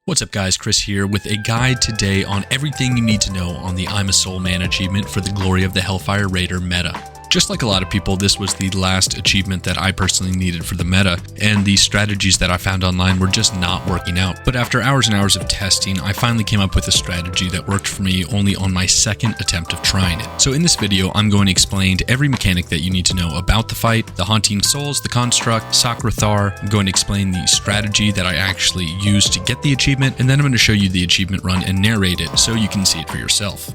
What's up guys, Chris here with a guide today on everything you need to know on the I'm a Soul Man achievement for the Glory of the Helfire Raider meta. Just like a lot of people, this was the last achievement that I personally needed for the meta, and the strategies that I found online were just not working out. But after hours and hours of testing, I finally came up with a strategy that worked for me only on my second attempt of trying it. So in this video, I'm going to explain every mechanic that you need to know about the fight, the Haunting Souls, the construct, Socrethar. I'm going to explain the strategy that I actually used to get the achievement, and then I'm going to show you the achievement run and narrate it so you can see it for yourself.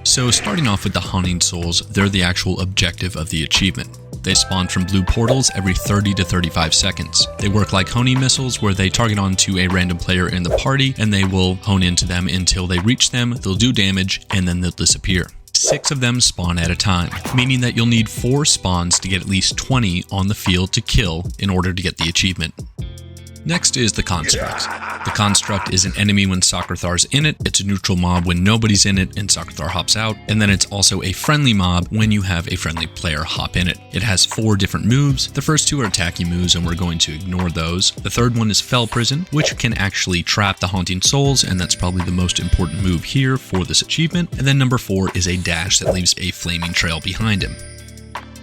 So starting off with the Haunting Souls, they're the actual objective of the achievement. They spawn from blue portals every 30 to 35 seconds. They work like honing missiles where they target onto a random player in the party and they will hone into them until they reach them, they'll do damage, and then they'll disappear. 6 of them spawn at a time, meaning that you'll need 4 spawns to get at least 20 on the field to kill in order to get the achievement. Next is the Construct. The Construct is an enemy when Socrethar's in it, it's a neutral mob when nobody's in it and Socrethar hops out, and then it's also a friendly mob when you have a friendly player hop in it. It has 4 different moves. The first 2 are attacking moves and we're going to ignore those. The third one is Fell Prison, which can actually trap the Haunting Souls, and that's probably the most important move here for this achievement. And then number 4 is a dash that leaves a flaming trail behind him.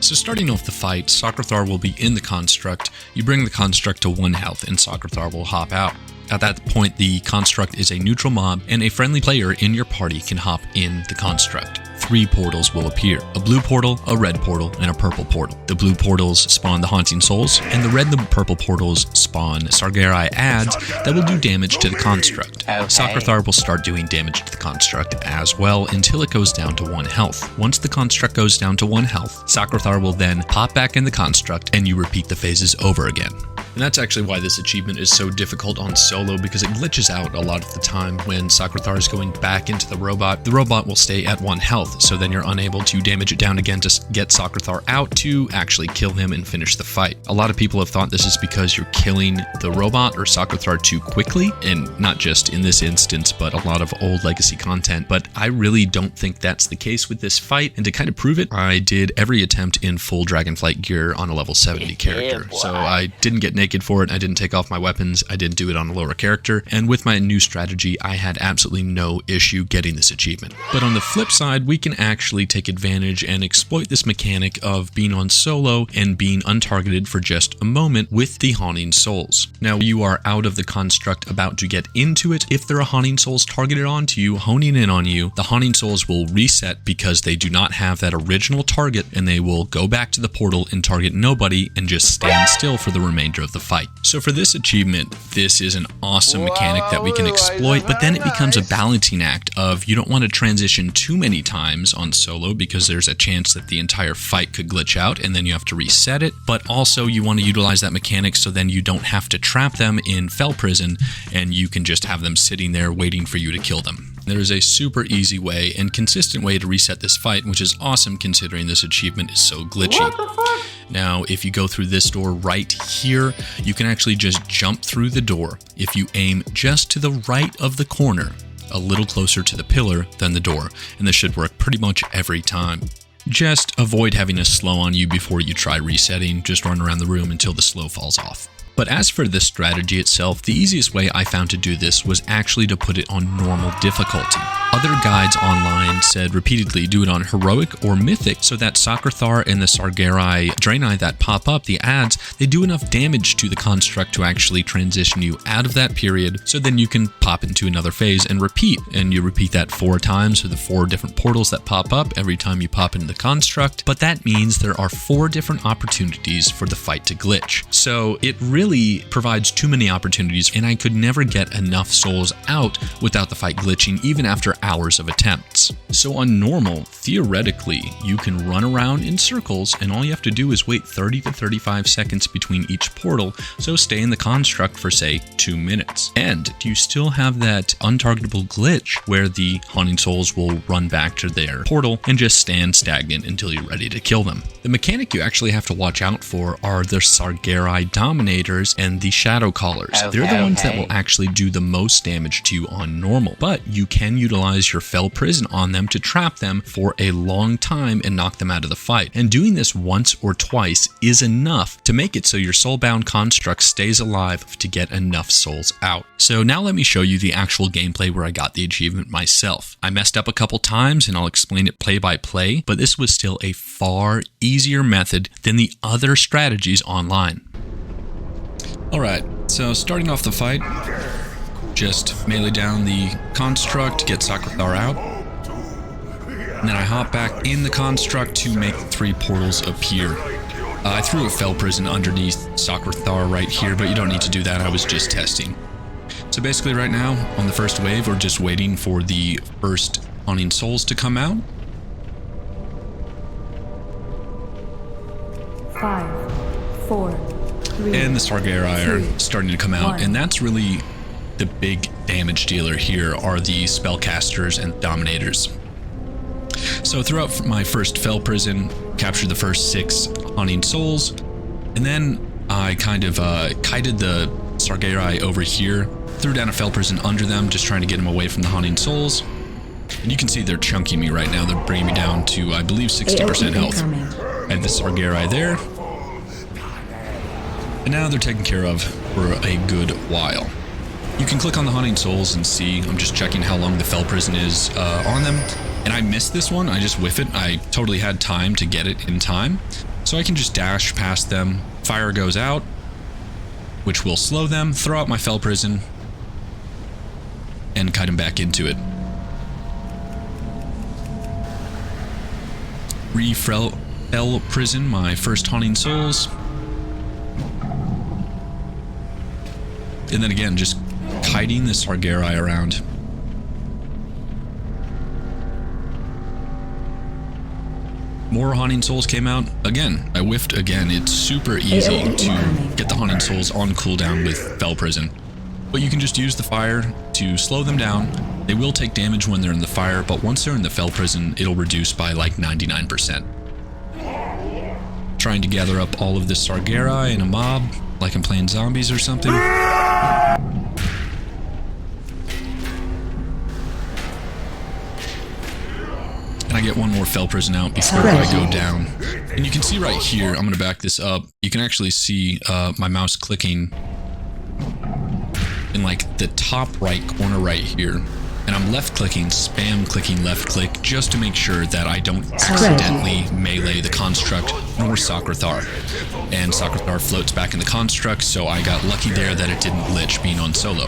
So starting off the fight, Socrethar will be in the Construct. You bring the Construct to 1 health and Socrethar will hop out. At that point, the Construct is a neutral mob and a friendly player in your party can hop in the Construct. 3 portals will appear: a blue portal, a red portal, and a purple portal. The blue portals spawn the Haunting Souls, and the red and the purple portals spawn Sargerai adds that will do damage to the Construct. Okay. Socrethar will start doing damage to the Construct as well until it goes down to 1 health. Once the Construct goes down to 1 health, Socrethar will then pop back in the Construct and you repeat the phases over again. And that's actually why this achievement is so difficult on solo, because it glitches out a lot of the time when Socrethar is going back into the robot. The robot will stay at 1 health, so then you're unable to damage it down again to get Socrethar out to actually kill him and finish the fight. A lot of people have thought this is because you're killing the robot or Socrethar too quickly, and not just in this instance, but a lot of old legacy content. But I really don't think that's the case with this fight, and to kind of prove it, I did every attempt in full Dragonflight gear on a level 70 character. So I didn't get naked for it, I didn't take off my weapons, I didn't do it on a lower character, and with my new strategy, I had absolutely no issue getting this achievement. But on the flip side, we can actually take advantage and exploit this mechanic of being on solo and being untargeted for just a moment with the Haunting Souls. Now, you are out of the Construct about to get into it. If there are Haunting Souls targeted onto you, honing in on you, the Haunting Souls will reset because they do not have that original target, and they will go back to the portal and target nobody and just stand still for the remainder of the fight. So for this achievement, this is an awesome mechanic that we can exploit, but then it becomes a balancing act of you don't want to transition too many times on solo because there's a chance that the entire fight could glitch out and then you have to reset it, but also you want to utilize that mechanic so then you don't have to trap them in Fell Prison and you can just have them sitting there waiting for you to kill them. There is a super easy way and consistent way to reset this fight, which is awesome considering this achievement is so glitchy. What the fuck? Now, if you go through this door right here, you can actually just jump through the door if you aim just to the right of the corner, a little closer to the pillar than the door, and this should work pretty much every time. Just avoid having a slow on you before you try resetting, just run around the room until the slow falls off. But as for this strategy itself, the easiest way I found to do this was actually to put it on normal difficulty. Other guides online said repeatedly do it on heroic or mythic so that Socrethar and the Sargerai Draenei that pop up, the ads, they do enough damage to the Construct to actually transition you out of that period, so then you can pop into another phase and repeat. And you repeat that 4 times for the 4 different portals that pop up every time you pop into the Construct. But that means there are 4 different opportunities for the fight to glitch. So it really provides too many opportunities, and I could never get enough souls out without the fight glitching even after hours of attempts. So on normal, theoretically, you can run around in circles and all you have to do is wait 30 to 35 seconds between each portal, so stay in the Construct for say 2 minutes. And you still have that untargetable glitch where the Haunting Souls will run back to their portal and just stand stagnant until you're ready to kill them. The mechanic you actually have to watch out for are the Sargerai Dominators and the Shadow Callers. They're the ones that will actually do the most damage to you on normal, but you can utilize utilize your Fel Prison on them to trap them for a long time and knock them out of the fight. And doing this once or twice is enough to make it so your soulbound construct stays alive to get enough souls out. So now let me show you the actual gameplay where I got the achievement myself. I messed up a couple times and I'll explain it play by play, but this was still a far easier method than the other strategies online. Alright, so starting off the fight, just melee down the construct, get Socrethar out. And then I hop back in the construct to make 3 portals appear. I threw a Fel Prison underneath Socrethar right here, but you don't need to do that, I was just testing. So basically right now, on the first wave, we're just waiting for the first Haunting Souls to come out. 5, 4, 3, and the Sargerai are starting to come out, 1. and that's really the big damage dealer here are the spellcasters and dominators. So throughout my first Fel Prison, captured the first 6 Haunting Souls, and then I kind of kited the Sargerai over here, threw down a Fel Prison under them, just trying to get them away from the Haunting Souls. And you can see they're chunking me right now. They're bringing me down to, I believe, 60% health. I have the Sargerai there. And now they're taken care of for a good while. You can click on the Haunting Souls and see, I'm just checking how long the Fel Prison is on them. And I missed this one, I just whiff it. I totally had time to get it in time. So I can just dash past them. Fire goes out, which will slow them, throw out my Fel Prison, and kite them back into it. Fel Prison my first Haunting Souls. And then again, just kiting the Sargerai around. More Haunting Souls came out. Again, I whiffed again. It's super easy to get the Haunting Souls on cooldown with Fel Prison. But you can just use the fire to slow them down. They will take damage when they're in the fire, but once they're in the Fel Prison, it'll reduce by like 99%. Trying to gather up all of this Sargerai in a mob, like I'm playing zombies or something. And I get one more Fel Prison out before I go down. And you can see right here, I'm going to back this up, you can actually see my mouse clicking in like the top right corner right here. And I'm left clicking, spam clicking left click, just to make sure that I don't accidentally melee the construct nor Socrethar. And Socrethar floats back in the construct, so I got lucky there that it didn't glitch being on solo.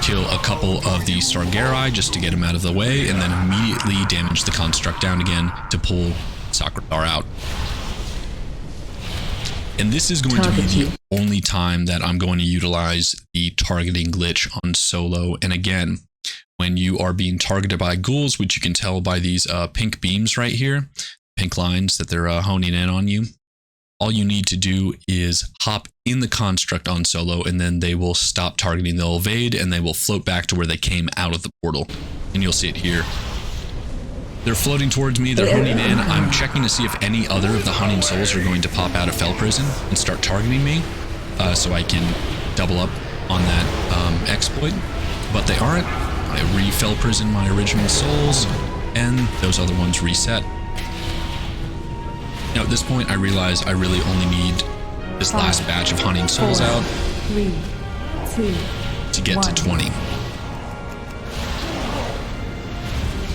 Kill a couple of the Sargerai just to get him out of the way, and then immediately damage the construct down again to pull Socrethar out. And this is going to be the only time that I'm going to utilize the targeting glitch on solo. And again, when you are being targeted by ghouls, which you can tell by these pink beams right here, pink lines that they're honing in on you, all you need to do is hop in the construct on solo, and then they will stop targeting. They'll evade, and they will float back to where they came out of the portal. And you'll see it here. They're floating towards me, they're honing in. I'm checking to see if any other of the Haunting Souls are going to pop out of Fel Prison and start targeting me, so I can double up on that exploit. But they aren't. I re-Fel Prison my original souls, and those other ones reset. Now at this point, I realize I really only need this last batch of Haunting Souls out 3, 2, to get 1. to 20.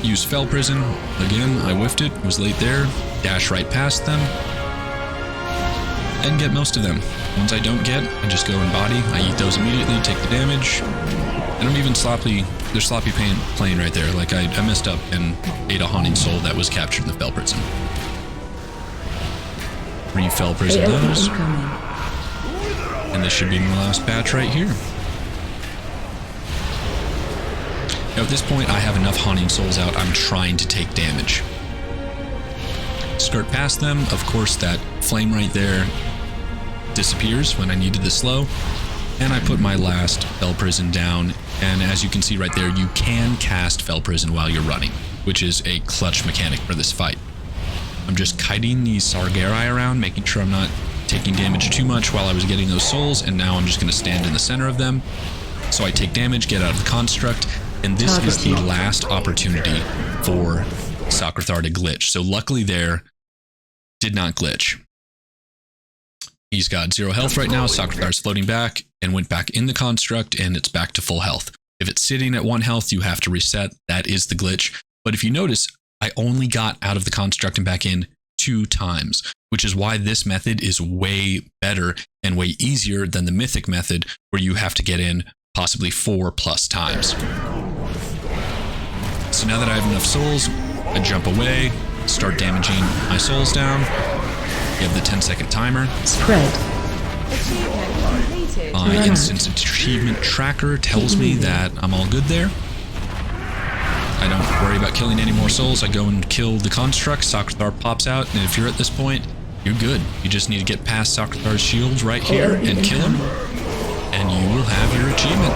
Use Fel Prison. Again, I whiffed it, was late there. Dash right past them. And get most of them. Ones I don't get, I just go in body. I eat those immediately, take the damage. And I'm even sloppy, they're sloppy playing right there. Like I messed up and ate a Haunting Soul that was captured in the Fel Prison. Re-Fel Prison those. And this should be my last batch right here. Now at this point, I have enough Haunting Souls out, I'm trying to take damage. Skirt past them, of course that flame right there disappears when I needed the slow. And I put my last Fel Prison down, and as you can see right there, you can cast Fel Prison while you're running, which is a clutch mechanic for this fight. I'm just kiting these Sargerai around, making sure I'm not taking damage too much while I was getting those souls, and now I'm just going to stand in the center of them. So I take damage, get out of the construct, And this is the last opportunity for Socrethar to glitch. So luckily there, did not glitch. He's got 0 health right now. Socrethar's floating back and went back in the construct, and it's back to full health. If it's sitting at 1 health, you have to reset. That is the glitch. But if you notice, I only got out of the construct and back in 2 times, which is why this method is way better and way easier than the mythic method, where you have to get in possibly 4+ times. So now that I have enough souls, I jump away, start damaging my souls down. You have the 10-second timer. Spread. My instance achievement tracker tells me that I'm all good there. I don't worry about killing any more souls. I go and kill the construct. Socrethar pops out, and if you're at this point, you're good. You just need to get past Socrethar's shield right here and kill him, and you will have your achievement.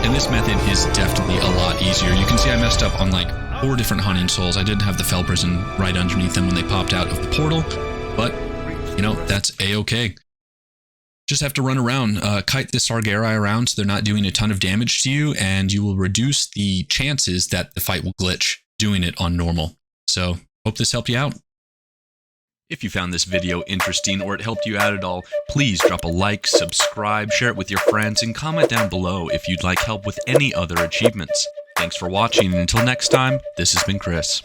And this method is definitely a lot easier. You can see I messed up on like 4 different hunting souls. I didn't have the fell prison right underneath them when they popped out of the portal, but you know, that's a-okay. Just have to run around, kite the Sargerii around so they're not doing a ton of damage to you, and you will reduce the chances that the fight will glitch doing it on normal. So, hope this helped you out. If you found this video interesting or it helped you out at all, please drop a like, subscribe, share it with your friends, and comment down below if you'd like help with any other achievements. Thanks for watching, and until next time, this has been Chris.